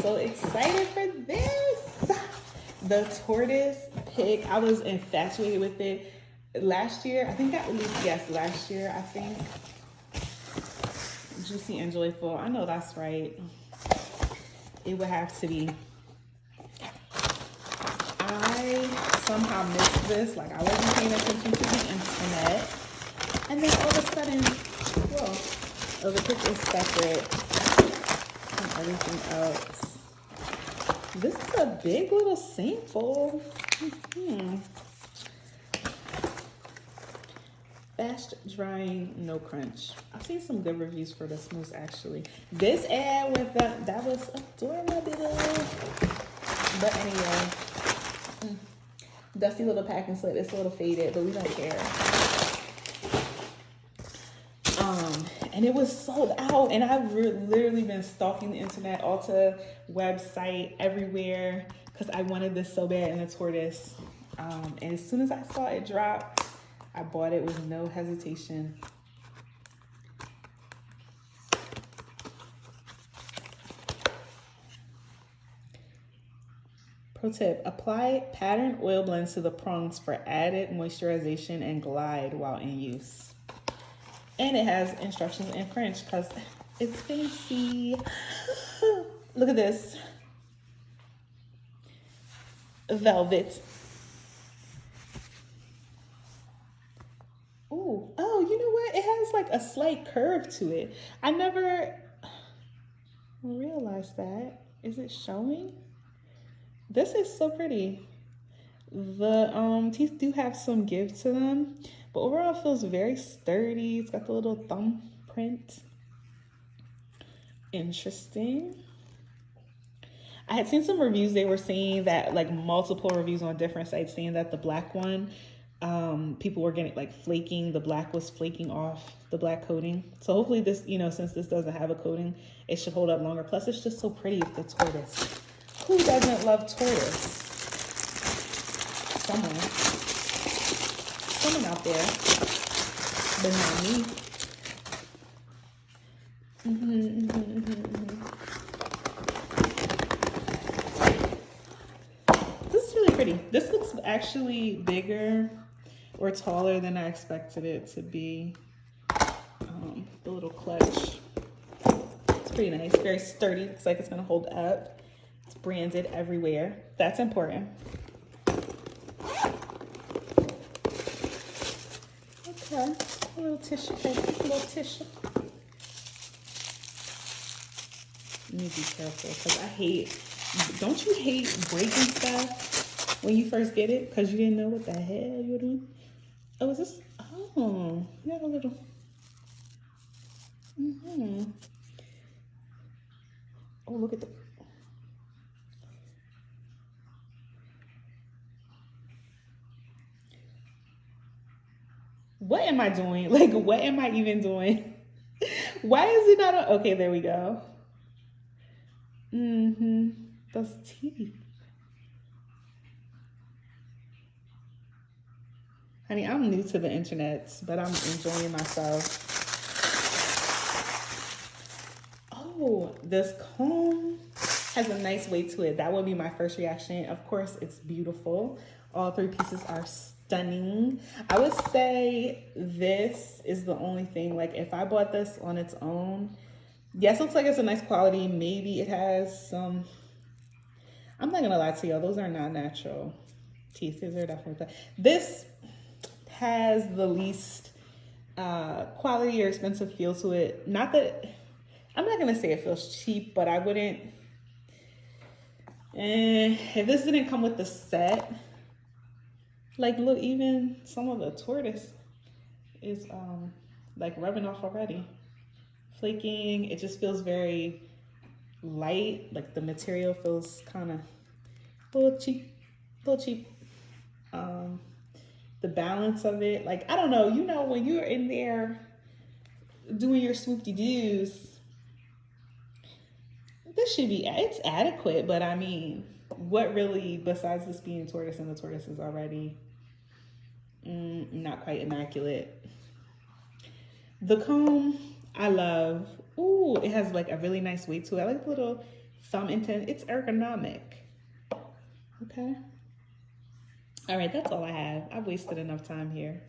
so excited for this. The tortoise pick. I was infatuated with it last year. I think at least, yes, last year, I think. Juicy and joyful. I know that's right. It would have to be. I somehow missed this. Like, I wasn't paying attention to the internet. And then all of a sudden, whoa, oh, the pick is separate from everything else. This is a big little sample. Fast drying, no crunch. I've seen some good reviews for this mousse actually. This ad with that was adorable. But anyway, dusty little packing slip. It's a little faded, but we don't care. And it was sold out, and I've literally been stalking the internet, Ulta website, everywhere, because I wanted this so bad in the tortoise. And as soon as I saw it drop, I bought it with no hesitation. Pro tip, apply patterned oil blends to the prongs for added moisturization and glide while in use. And it has instructions in French because it's fancy. Look at this. Velvet. Ooh. Oh, you know what? It has like a slight curve to it. I never realized that. Is it showing? This is so pretty. The teeth do have some give to them, but overall it feels very sturdy. It's got the little thumb print. Interesting. I had seen some reviews. They were saying that, like, multiple reviews on different sites saying that the black one, people were getting like flaking. The black was flaking off, the black coating. So hopefully this, you know, since this doesn't have a coating, it should hold up longer. Plus it's just so pretty with the tortoise. Who doesn't love tortoise? Someone out there, but not me. This is really pretty. This looks actually bigger or taller than I expected it to be. The little clutch. It's pretty nice, very sturdy. Looks like it's gonna hold up. It's branded everywhere. That's important. Okay, a little tissue paper, a little tissue. Let me be careful because I hate, don't you hate breaking stuff when you first get it because you didn't know what the hell you were doing? Oh, is this, oh, you got a little, oh, look at the, what am I doing? Like, what am I even doing? Why is it not, okay, there we go. Those teeth. Honey, I'm new to the internet, but I'm enjoying myself. Oh, this comb has a nice weight to it. That would be my first reaction. Of course, it's beautiful. All three pieces are stunning. I would say this is the only thing, like if I bought this on its own, yes, looks like it's a nice quality. Maybe it has some, I'm not gonna lie to y'all, those are not natural teeth. These are definitely, this has the least quality or expensive feel to it. Not that, I'm not gonna say it feels cheap, but I wouldn't, if this didn't come with the set, like look, even some of the tortoise is like rubbing off already. Flaking, it just feels very light. Like the material feels kind of a little cheap. The balance of it, like, I don't know, you know, when you're in there doing your swoop-de-doos, this should be, it's adequate, but I mean, what really, besides this being tortoise, and the tortoise is already not quite immaculate. The comb, I love. Ooh, it has like a really nice weight to it. I like the little thumb intent. It's ergonomic. Okay. All right, that's all I have. I've wasted enough time here.